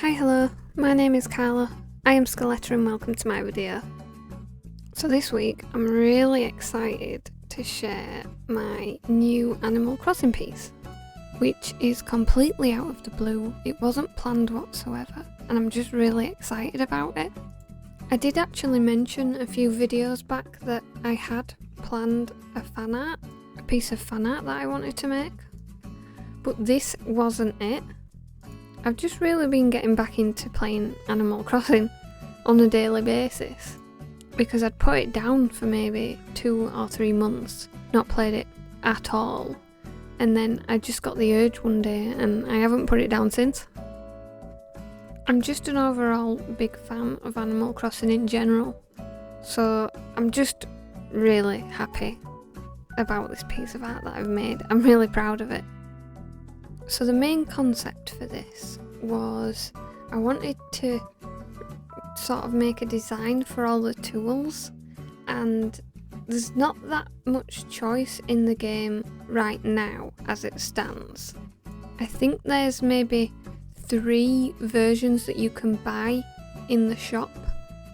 Hi, hello, my name is Carla, I am Skeletor and welcome to my video. So this week I'm really excited to share my new Animal Crossing piece, which is completely out of the blue. It wasn't planned whatsoever and I'm just really excited about it. I did actually mention a few videos back that I had planned a piece of fan art that I wanted to make, but this wasn't it. I've just really been getting back into playing Animal Crossing on a daily basis because I'd put it down for maybe 2 or 3 months, not played it at all, and then I just got the urge one day and I haven't put it down since. I'm just an overall big fan of Animal Crossing in general, so I'm just really happy about this piece of art that I've made. I'm really proud of it. So the main concept for this was I wanted to sort of make a design for all the tools, and there's not that much choice in the game right now as it stands. I think there's maybe 3 versions that you can buy in the shop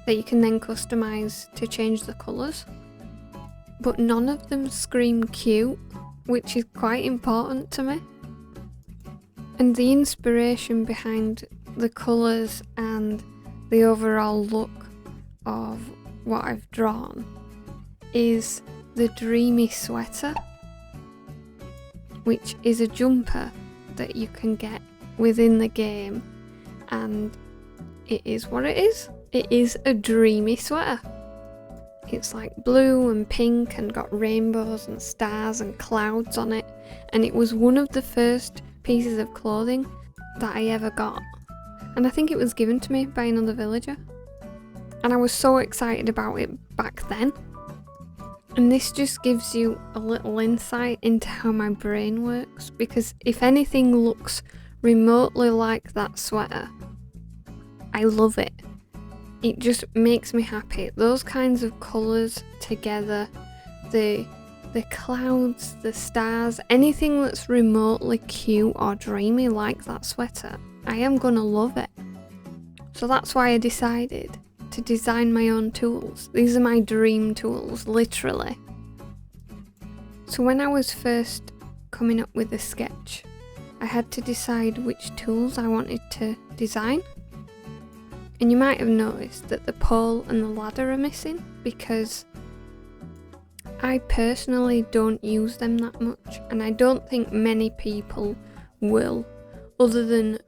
that you can then customise to change the colours, but none of them scream cute, which is quite important to me. And the inspiration behind the colours and the overall look of what I've drawn is the Dreamy Sweater, which is a jumper that you can get within the game, and it is what it is. It is a dreamy sweater. It's like blue and pink and got rainbows and stars and clouds on it, and it was one of the first pieces of clothing that I ever got, and I think it was given to me by another villager, and I was so excited about it back then. And this just gives you a little insight into how my brain works, because if anything looks remotely like that sweater, I love it. It just makes me happy. Those kinds of colours together, the clouds, the stars, anything that's remotely cute or dreamy like that sweater, I am gonna love it. So that's why I decided to design my own tools. These are my dream tools, literally. So when I was first coming up with the sketch, I had to decide which tools I wanted to design. And you might have noticed that the pole and the ladder are missing because I personally don't use them that much, and I don't think many people will, other than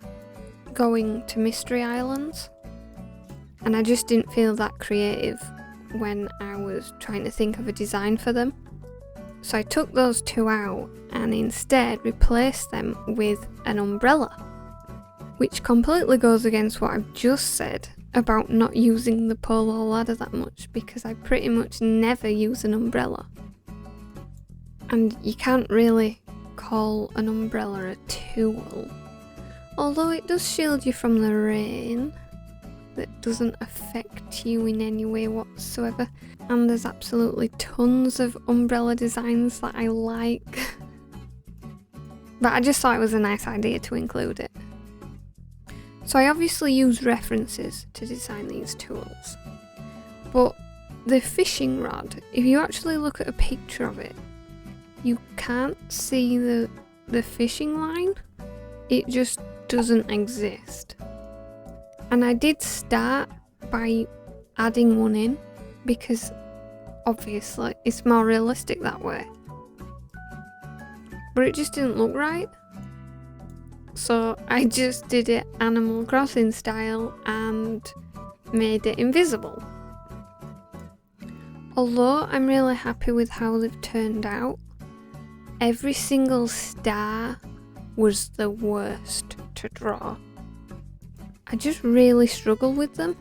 going to mystery islands, and I just didn't feel that creative when I was trying to think of a design for them. So I took those 2 out and instead replaced them with an umbrella, which completely goes against what I've just said about not using the pole or ladder that much, because I pretty much never use an umbrella. And you can't really call an umbrella a tool, although it does shield you from the rain. That doesn't affect you in any way whatsoever, and there's absolutely tons of umbrella designs that I like. But I just thought it was a nice idea to include it. So I obviously use references to design these tools, but the fishing rod, if you actually look at a picture of it, you can't see the fishing line. It just doesn't exist. And I did start by adding one in because obviously it's more realistic that way, but it just didn't look right. So I just did it Animal Crossing style and made it invisible. Although I'm really happy with how they've turned out, every single star was the worst to draw. I just really struggle with them.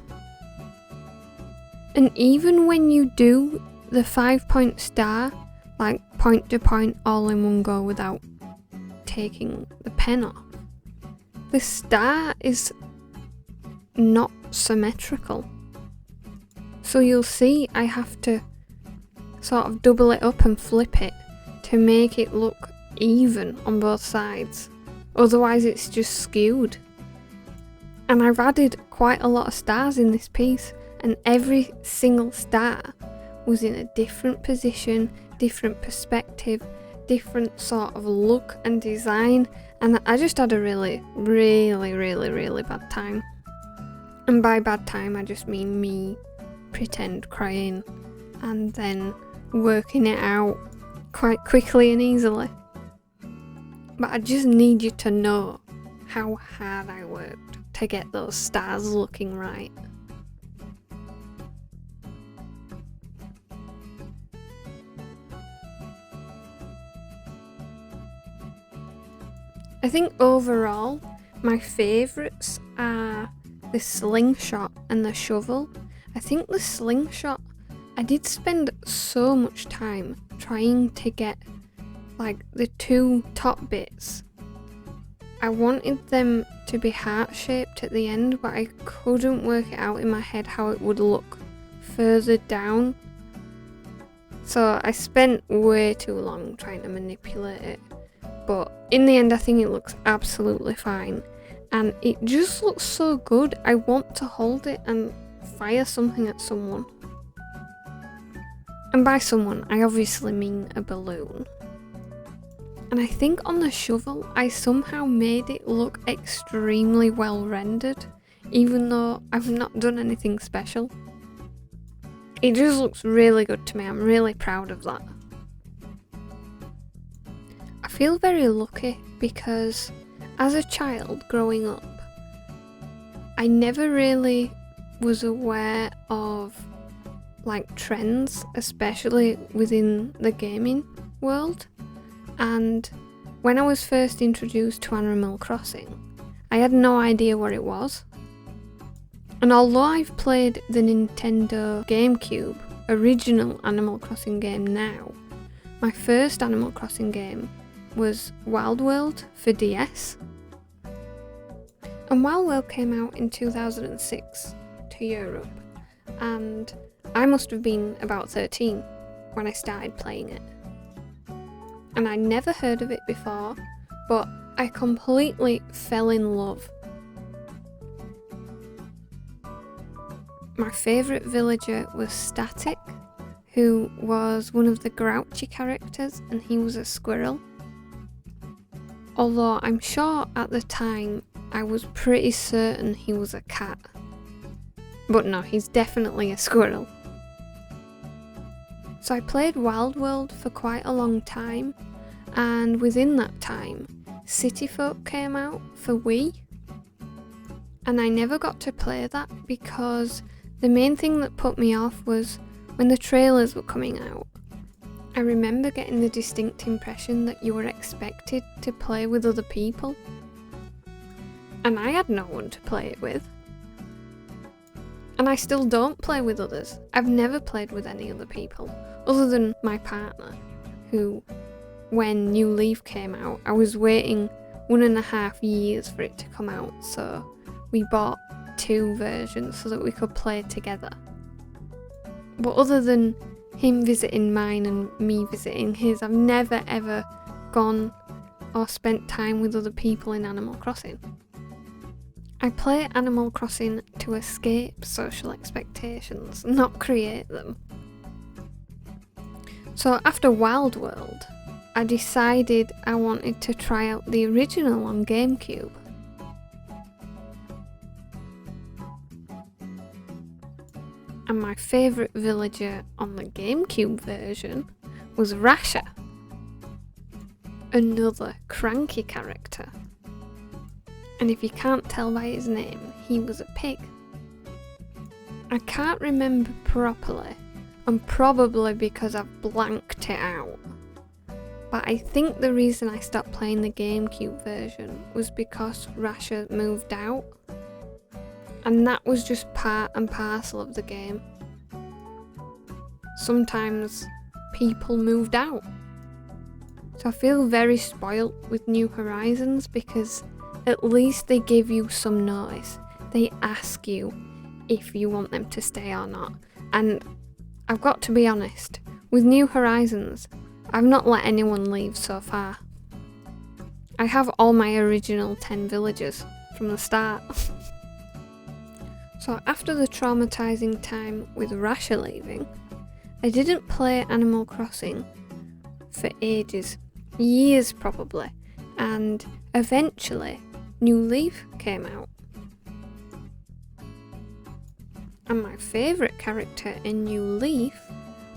And even when you do the 5-point star, like point to point all in one go without taking the pen off, the star is not symmetrical. So you'll see I have to sort of double it up and flip it to make it look even on both sides. Otherwise it's just skewed. And I've added quite a lot of stars in this piece, and every single star was in a different position, different perspective, different sort of look and design, and I just had a really bad time. And by bad time I just mean me pretend crying and then working it out quite quickly and easily. But I just need you to know how hard I worked to get those stars looking right. I think overall my favourites are the slingshot and the shovel. I think the slingshot, I did spend so much time trying to get like the two top bits. I wanted them to be heart shaped at the end, but I couldn't work it out in my head how it would look further down. So I spent way too long trying to manipulate it. But in the end I think it looks absolutely fine. And it just looks so good. I want to hold it and fire something at someone. And by someone, I obviously mean a balloon. And I think on the shovel, I somehow made it look extremely well rendered, even though I've not done anything special. It just looks really good to me. I'm really proud of that. I feel very lucky because as a child growing up, I never really was aware of like trends, especially within the gaming world. And when I was first introduced to Animal Crossing, I had no idea what it was. And although I've played the Nintendo GameCube original Animal Crossing game now, my first Animal Crossing game was Wild World for DS. And Wild World came out in 2006 to Europe, and I must have been about 13 when I started playing it. And I never heard of it before, but I completely fell in love. My favourite villager was Static, who was one of the grouchy characters, and he was a squirrel. Although I'm sure at the time I was pretty certain he was a cat. But no, he's definitely a squirrel. So I played Wild World for quite a long time, and within that time, City Folk came out for Wii. And I never got to play that because the main thing that put me off was when the trailers were coming out. I remember getting the distinct impression that you were expected to play with other people. And I had no one to play it with. And I still don't play with others. I've never played with any other people, other than my partner, who, when New Leaf came out, I was waiting 1.5 years for it to come out, so we bought 2 versions so that we could play together. But other than him visiting mine and me visiting his, I've never ever gone or spent time with other people in Animal Crossing. I play Animal Crossing to escape social expectations, not create them. So after Wild World, I decided I wanted to try out the original on GameCube. And my favourite villager on the GameCube version was Rasha, another cranky character. And if you can't tell by his name, he was a pig. I can't remember properly, and probably because I've blanked it out. But I think the reason I stopped playing the GameCube version was because Rasha moved out. And that was just part and parcel of the game. Sometimes people moved out. So I feel very spoilt with New Horizons because at least they give you some notice. They ask you if you want them to stay or not. And I've got to be honest, with New Horizons, I've not let anyone leave so far. I have all my original 10 villagers from the start. So after the traumatising time with Rasha leaving, I didn't play Animal Crossing for ages, years probably, and eventually New Leaf came out. And my favourite character in New Leaf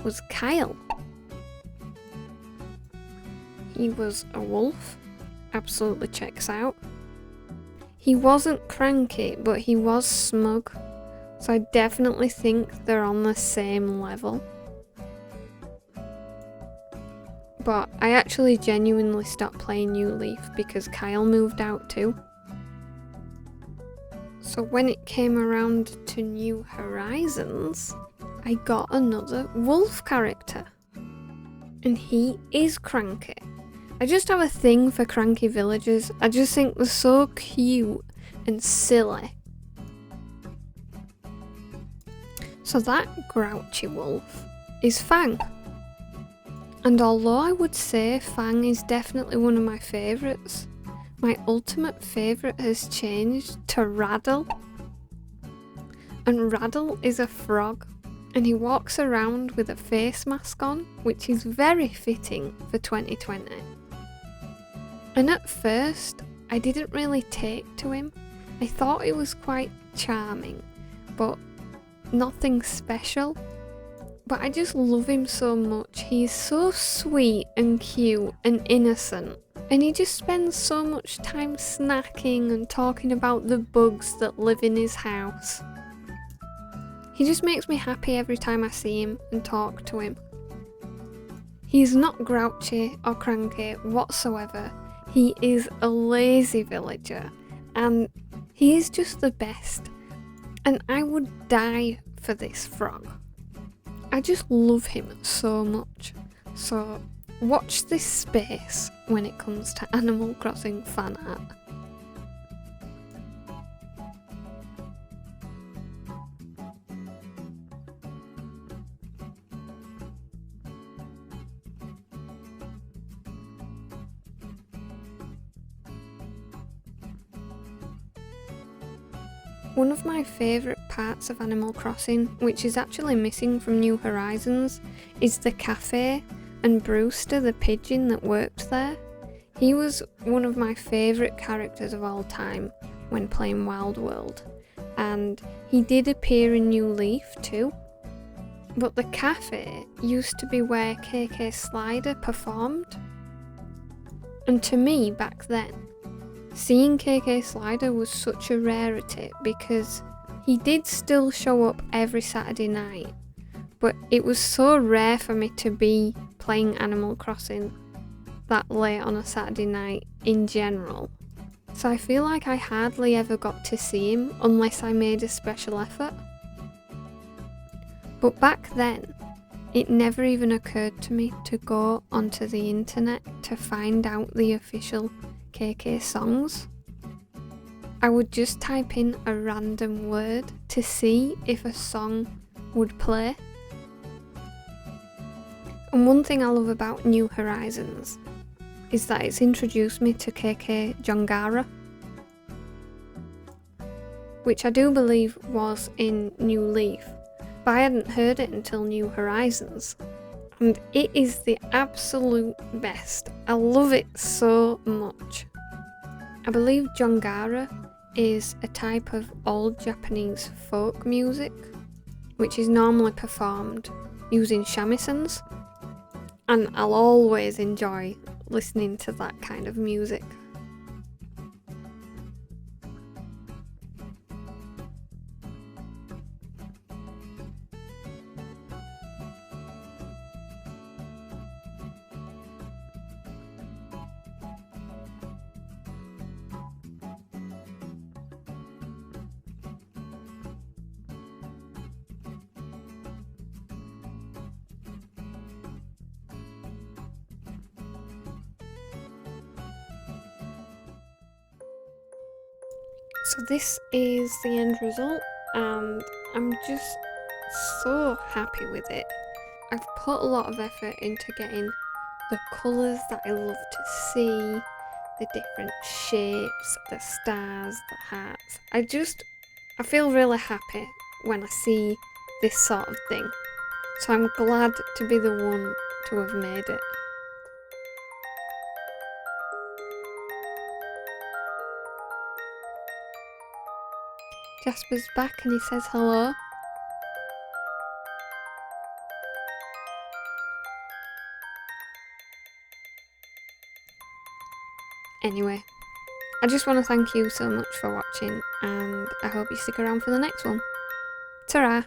was Kyle. He was a wolf, absolutely checks out. He wasn't cranky, but he was smug, so I definitely think they're on the same level. But I actually genuinely stopped playing New Leaf because Kyle moved out too. So when it came around to New Horizons, I got another wolf character. And he is cranky. I just have a thing for cranky villagers. I just think they're so cute and silly. So that grouchy wolf is Fang. And although I would say Fang is definitely one of my favourites, my ultimate favourite has changed to Raddle. And Raddle is a frog, and he walks around with a face mask on, which is very fitting for 2020. And at first, I didn't really take to him. I thought he was quite charming, but nothing special. But I just love him so much. He's so sweet and cute and innocent. And he just spends so much time snacking and talking about the bugs that live in his house. He just makes me happy every time I see him and talk to him. He's not grouchy or cranky whatsoever. He is a lazy villager and he is just the best. And I would die for this frog. I just love him so much. So watch this space when it comes to Animal Crossing fan art. One of my favourite parts of Animal Crossing, which is actually missing from New Horizons, is the cafe and Brewster the pigeon that worked there. He was one of my favourite characters of all time when playing Wild World, and he did appear in New Leaf too. But the cafe used to be where KK Slider performed, and to me back then, seeing KK Slider was such a rarity because he did still show up every Saturday night, but it was so rare for me to be playing Animal Crossing that late on a Saturday night in general. So I feel like I hardly ever got to see him unless I made a special effort. But back then, it never even occurred to me to go onto the internet to find out the official KK songs. I would just type in a random word to see if a song would play. And one thing I love about New Horizons is that it's introduced me to KK Jongara, which I do believe was in New Leaf, but I hadn't heard it until New Horizons. And it is the absolute best. I love it so much. I believe Jongara is a type of old Japanese folk music, which is normally performed using shamisen, and I'll always enjoy listening to that kind of music. So this is the end result, and I'm just so happy with it. I've put a lot of effort into getting the colours that I love to see, the different shapes, the stars, the hearts. I just I feel really happy when I see this sort of thing. So I'm glad to be the one to have made it. Jasper's back and he says hello. Anyway, I just want to thank you so much for watching, and I hope you stick around for the next one. Ta-ra!